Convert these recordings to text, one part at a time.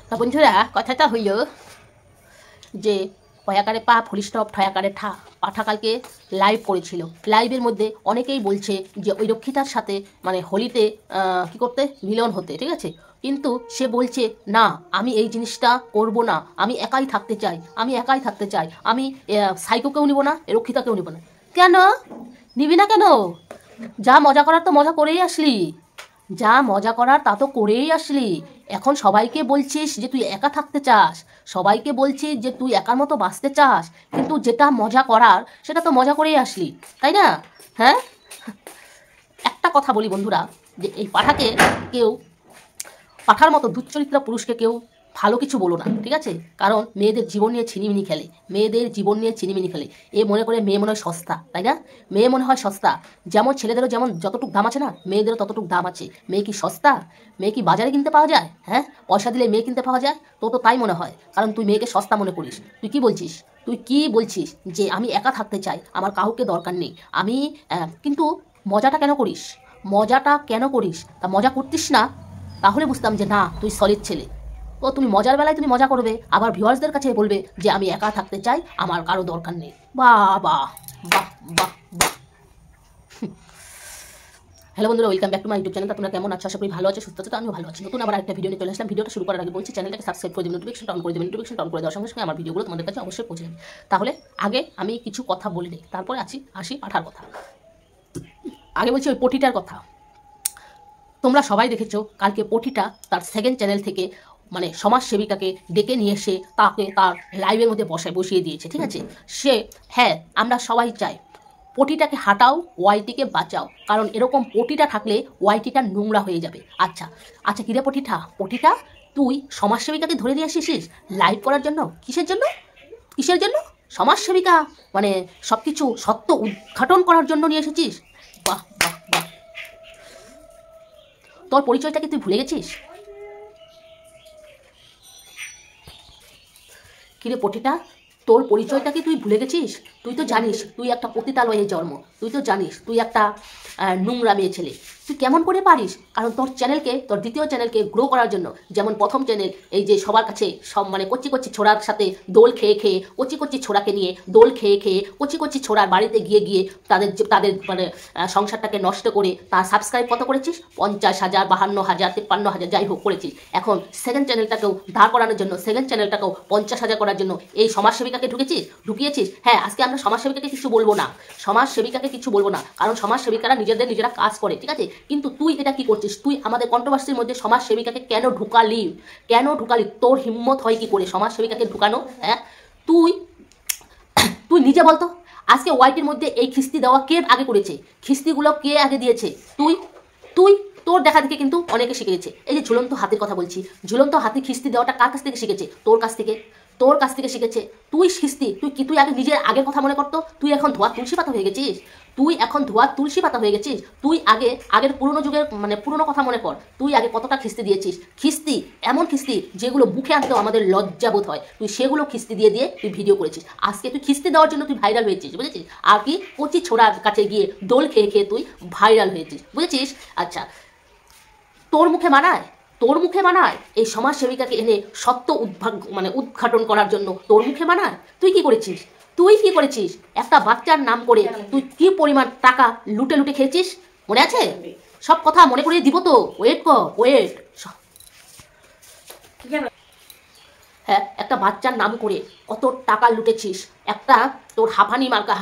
তা বন্ধুরা কথাটা হইল যে পয়াকারে পা ফুলিস্টপ ঠয়াকারে ঠা পাঠা কালকে লাইভ করেছিল। লাইভের মধ্যে অনেকেই বলছে যে ওই রক্ষিতার সাথে মানে হোলিতে কি করতে মিলন হতে, ঠিক আছে, কিন্তু সে বলছে না আমি এই জিনিসটা করব না, আমি একাই থাকতে চাই, আমি একাই থাকতে চাই, আমি সাইকোকেও নিব না, রক্ষিতাকেও নিব না। কেন নিবি না কেন? যা মজা করার তো মজা করেই আসলি, যা মজা করার তা তো করেই আসলি। এখন সবাইকে বলছিস যে তুই একা থাকতে চাস, সবাইকে বলছিস যে তুই একার মতো বাঁচতে চাস, কিন্তু যেটা মজা করার সেটা তো মজা করেই আসলি, তাই না? হ্যাঁ, একটা কথা বলি বন্ধুরা, যে এই পাঠাকে কেউ, পাঠার মতো দুচ্চরিত্র পুরুষকে কেউ ভালো কিছু বলো না, ঠিক আছে? কারণ মেয়েদের জীবন নিয়ে ছিনিমিনি খেলে, মেয়েদের জীবন নিয়ে ছিনিমিনি খেলে। এ মনে করে মেয়ে মনে হয় সস্তা, তাই না? মেয়ে মনে হয় সস্তা। যেমন ছেলেদেরও যেমন যতটুকু দাম আছে না, মেয়েদেরও ততটুকু দাম আছে। মেয়ে কি সস্তা? মেয়ে কি বাজারে কিনতে পাওয়া যায়? হ্যাঁ, পয়সা দিলে মেয়ে কিনতে পাওয়া যায়? তো তো তাই মনে হয়, কারণ তুই মেয়েকে সস্তা মনে করিস। তুই কি বলছিস? তুই কি বলছিস যে আমি একা থাকতে চাই, আমার কাউকে দরকার নেই, আমি কিন্তু মজাটা কেন করিস? মজাটা কেন করিস? তা মজা করতিস না, তাহলে বুঝতাম যে না তুই সলিড ছেলে। তো তুমি মজার বেলায় তুমি মজা করবে, আবার ভিউয়ার্সদের কাছে বলবে যে আমি একা থাকতে চাই, আমার কারো দরকার নেই। বাহ বাহ বাহ বাহ বাহ। হ্যালো বন্ধুরা, welcome back to my YouTube channel. তোমরা কেমন আছো? আশা করি ভালো আছো, সুস্থ আছো। তো আমিও ভালো আছি। নতুন আবার একটা ভিডিও নিয়ে চলে আসলাম। ভিডিওটা শুরু করার আগে বলছি চ্যানেলটাকে সাবস্ক্রাইব করে দেবেন, নোটিফিকেশন অন করে দেবেন। নোটিফিকেশন অন করে দেওয়ার সঙ্গে সঙ্গে আমার ভিডিওগুলো তোমাদের কাছে অবশ্যই পৌঁছে যাবে। তাহলে আগে আমি কিছু কথা বলে নিই, তারপরে আসি পাঠার কথা। আগে বলছি ওই পটিটার কথা। তোমরা সবাই দেখেছো কালকে পটিটা তার সেকেন্ড চ্যানেল থেকে মানে সমাজসেবিকাকে ডেকে নিয়ে এসে তাকে তার লাইভের মধ্যে বসিয়ে দিয়েছে, ঠিক আছে? সে, হ্যাঁ, আমরা সবাই চাই পটিটাকে হাঁটাও, ওয়াইটিকে বাঁচাও, কারণ এরকম পটিটা থাকলে ওয়াইটিটা নোংরা হয়ে যাবে। আচ্ছা আচ্ছা, কিরে পটিটা তুই সমাজসেবিকাকে ধরে নিয়ে এসেছিস লাইভ করার জন্য? কিসের জন্য? কিসের জন্য? সমাজসেবিকা মানে সব কিছু সত্য উদ্ঘাটন করার জন্য নিয়ে এসেছিস? বাহ বাহ বাহ। তোর পরিচয়টা কি তুই ভুলে গেছিস? কিরে পটিটা, তোর পরিচয়টা কি তুই ভুলে গেছিস? তুই তো জানিস তুই একটা পতিতালয়ে জন্ম, তুই তো জানিস তুই একটা নোংরা মেয়ে ছেলে। তুই কেমন করে পারিস? কারণ তোর চ্যানেলকে, তোর দ্বিতীয় চ্যানেলকে গ্রো করার জন্য, যেমন প্রথম চ্যানেল এই যে সবার কাছে সব মানে কচি কচি ছোড়ার সাথে দোল খেয়ে কচি কচি ছোড়াকে নিয়ে দোল খেয়ে কচি কচি ছোড়ার বাড়িতে গিয়ে তাদের মানে সংসারটাকে নষ্ট করে তার সাবস্ক্রাইব কত করেছিস? 50,000, 52,000, 53,000 যাই হোক করেছিস। এখন সেকেন্ড চ্যানেলটাকেও দাঁড় করানোর জন্য, সেকেন্ড চ্যানেলটাকেও 50,000 করার জন্য এই সমাজসেবিকাকে ঢুকিয়েছিস। হ্যাঁ, আজকে আমরা সমাজসেবিকাকে কিছু বলবো না, সমাজসেবিকাকে কিছু বলবো না, কারণ সমাজসেবিকারা নিজেরা কাজ করে, ঠিক আছে? কিন্তু তুই এটা কি করছিস? তুই আমাদের কন্ট্রোভার্সির মধ্যে সমাজসেবিকাকে কেন ঢুকালি? তোর হিম্মত হয় কি করে সমাজসেবিকাকে ঢুকানো? হ্যাঁ, তুই নিজে বলতো আজকে ওয়াইটির মধ্যে এই খিস্তি দেওয়া কে আগে করেছে? খিস্তিগুলো কে আগে দিয়েছে? তুই তোর দেখা দেখে কিন্তু অনেকে শিখেছে। এই যে ঝুলন্ত হাতির কথা বলছি, ঝুলন্ত হাতি খিস্তি দেওয়াটা কার কাছ থেকে শিখেছে? তোর কাছ থেকে শিখেছে। তুই খিস্তি, তুই আগে নিজের আগের কথা মনে করতো। তুই এখন ধোয়া তুলসী পাতা হয়ে গেছিস। তুই আগের পুরনো যুগের মানে পুরনো কথা মনে কর। তুই আগে কতটা খিস্তি দিয়েছিস। এমন খিস্তি যেগুলো মুখে আনতেও আমাদের লজ্জাবোধ হয়, তুই সেগুলো খিস্তি দিয়ে তুই ভিডিও করেছিস। আজকে তুই খিস্তি দেওয়ার জন্য তুই ভাইরাল হয়েছিস, বুঝেছিস? আর কি কচি ছোড়ার কাছে গিয়ে দোল খেয়ে তুই ভাইরাল হয়েছিস, বুঝেছিস? আচ্ছা, তোর মুখে মানায় এই সমাজসেবিকাকে এনে সত্য উদ্ঘাটন করার জন্য? তোর মুখে মানায়? তুই কি করেছিস? একটা বাচ্চার নাম করে তুই কি পরিমাণ টাকা লুটে খেয়েছিস মনে আছে? সব কথা মনে করিয়ে দিব তো, ওয়েট। হ্যাঁ, একটা বাচ্চার নাম করে কত টাকা লুটেছিস। একটা তোর হাঁপানি মার্কা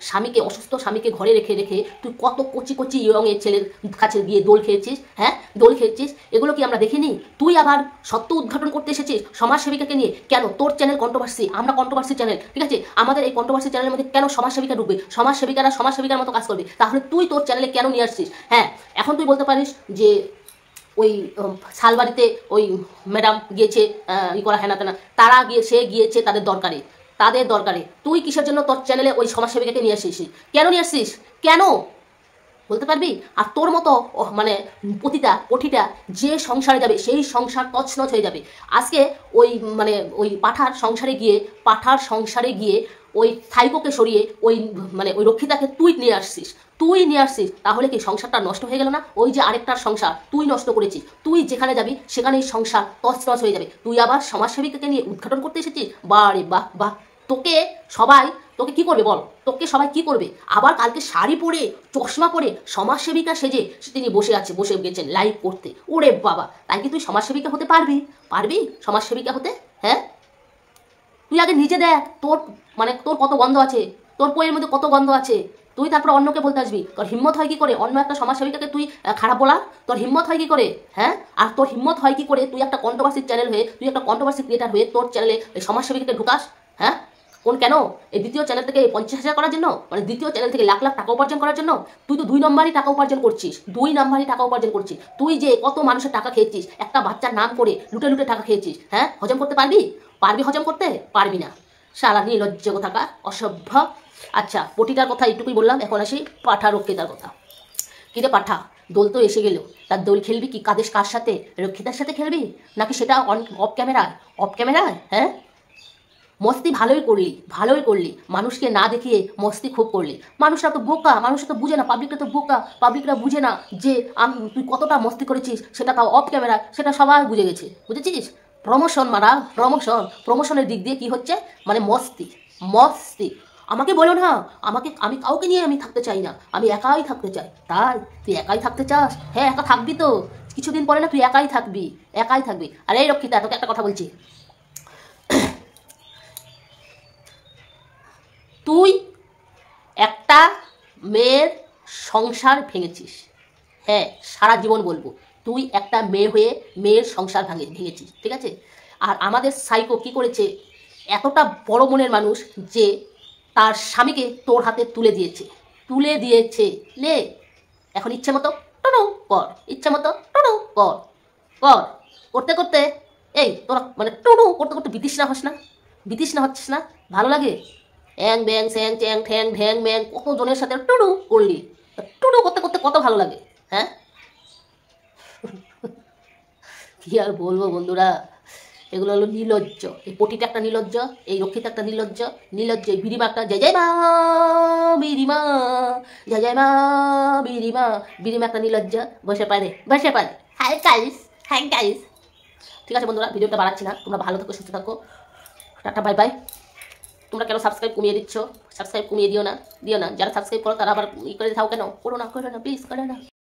স্বামীকে অসুস্থ স্বামীকে ঘরে রেখে তুই কত কচি ইয়ংয়ের ছেলের কাছে গিয়ে দোল খেয়েছিস। হ্যাঁ, দোল খেয়েছিস, এগুলো কি আমরা দেখিনি? তুই আবার সত্য উদ্ঘাটন করতে এসেছিস সমাজসেবিকাকে নিয়ে। কেন? তোর চ্যানেল কন্ট্রোভার্সি, আমরা কন্ট্রোভার্সি চ্যানেল, ঠিক আছে? আমাদের এই কন্ট্রোভার্সি চ্যানেলের মধ্যে কেন সমাজসেবিকা ঢুকবে? সমাজসেবিকার মতো কাজ করবে। তাহলে তুই তোর চ্যানেলে কেন নিয়ে আসছিস? হ্যাঁ, এখন তুই বলতে পারিস যে ওই শালবাড়িতে ওই ম্যাডাম গিয়েছে করা হেনা তেনা, সে গিয়েছে তাদের দরকারে। তুই কিসের জন্য তোর চ্যানেলে ওই সমাজসেবিকাকে নিয়ে আসছিস? কেন বলতে পারবি? আর তোর মতো মানে পটিটা যে সংসারে যাবে সেই সংসার তছনছ হয়ে যাবে। আজকে ওই পাঠার সংসারে গিয়ে ওই থাইকোকে সরিয়ে ওই রক্ষিতাকে তুই নিয়ে আসছিস। তুই নিয়ে আসছিস, তাহলে কি সংসারটা নষ্ট হয়ে গেল না? ওই যে আরেকটার সংসার তুই নষ্ট করেছিস, তুই যেখানে যাবি সেখানেই সংসার তছনছ হয়ে যাবে। তুই আবার সমাজসেবিকাকে নিয়ে উদ্ঘাটন করতে এসেছিস, বারে বাহ বাহ। তোকে সবাই তোকে কি করবে বল? তোকে সবাই কি করবে? আবার কালকে শাড়ি পরে চশমা পরে সমাজসেবিকা সেজে তিনি বসে গেছেন লাইভ করতে। ওরে বাবা, তাই কি তুই সমাজসেবিকা হতে পারবি? পারবি সমাজসেবিকা হতে? হ্যাঁ, তুই আগে নিজে দেখ তোর কত গন্ধ আছে, তোর বইয়ের মধ্যে কত গন্ধ আছে। তুই তারপর অন্যকে বলতে আসবি। তোর হিম্মত হয় কি করে অন্য একটা সমাজসেবিকাকে তুই খারাপ বলার? তোর হিম্মত হয় কি করে? হ্যাঁ, আর তোর হিম্মত হয় কি করে তুই একটা কন্ট্রোভার্সি চ্যানেল হয়ে, তুই একটা কন্ট্রোভার্সি ক্রিয়েটার হয়ে তোর চ্যানেলে সমাজসেবিকাকে ঢুকাস? হ্যাঁ, কেন? এই দ্বিতীয় চ্যানেল থেকে 50,000 করার জন্য, দ্বিতীয় চ্যানেল থেকে লাখ লাখ টাকা উপার্জন করার জন্য? তুই তো 2 নম্বরই টাকা উপার্জন করছিস, 2 নম্বরই টাকা উপার্জন করছিস। তুই যে কত মানুষের টাকা খেয়েছিস, একটা বাচ্চার নাম করে লুটে লুটে টাকা খেয়েছিস। হ্যাঁ, হজম করতে পারবি? হজম করতে পারবি না। শালা নির্লজ্জ কোথাকা, অসভ্য। আচ্ছা, পটিটার কথা এইটুকুই বললাম, এখন আসি পাঠা রক্ষিতার কথা। কিরে পাঠা, দোল তো এসে গেল, তার দোল খেলবি কি কার সাথে? রক্ষিতার সাথে খেলবি নাকি সেটা অফ ক্যামেরায়? হ্যাঁ, মস্তি ভালোই করলি, মানুষকে না দেখিয়ে মস্তি খুব করলি। মানুষরা তো বোকা, মানুষরা তো বুঝে না, পাবলিকরা তো বোকা, পাবলিকরা বুঝে না যে তুই কতটা মস্তি করেছিস, সেটা তাও অফ ক্যামেরা, সেটা সবাই বুঝে গেছে। বুঝেছিস? প্রমোশনের দিক দিয়ে কি হচ্ছে, মস্তি। আমাকে বলো না, আমি কাউকে নিয়ে আমি থাকতে চাই না, আমি একাই থাকতে চাই। তাই তুই একাই থাকতে চাস? হ্যাঁ, একা থাকবি তো, কিছুদিন পরে না তুই একাই থাকবি। আর এই রক্ষিতা, তোকে একটা কথা বলছি, তুই একটা মেয়ের সংসার ভেঙেছিস। হ্যাঁ, সারা জীবন বলবো, তুই একটা মেয়ে হয়ে মেয়ের সংসার ভেঙেছিস, ঠিক আছে? আর আমাদের সাইকো কি করেছে, এতটা বড় মনের মানুষ যে তার স্বামীকে তোর হাতে তুলে দিয়েছে। নে, এখন ইচ্ছে মতো টুনু কর, করতে করতে এই তোরা টুনু করতে বিতৃষ্ণা হচ্ছিস না? ভালো লাগে? অ্যাং ব্যাং স্যাং চ্যাং ঠ্যাং ঢ্যাং ম্যাং কত জনের সাথে টুনু করলি, টুনু করতে কত ভালো লাগে। হ্যাঁ, কি আর বলবো বন্ধুরা, এগুলো হলো নির্লজ্জ। এই পটিটা একটা নির্লজ্জ, এই রক্ষিতা একটা নির্লজ্জ, এই বিড়িমা একটা জয় মা বিড়িমা, জয় মা বিড়িমা একটা নির্লজ্জ, বসে পারে। Hi guys. ঠিক আছে বন্ধুরা, ভিডিওটা বাড়াচ্ছি না, তোমরা ভালো থাকো, সুস্থ থাকো, টাটা বাই বাই। তোমরা কেন সাবস্ক্রাইব কমিয়ে দিচ্ছ? সাবস্ক্রাইব কমিয়ে দিও না। যারা সাবস্ক্রাইব করো তারা আবার করে থাও কেন? করো না প্লিজ, করো না।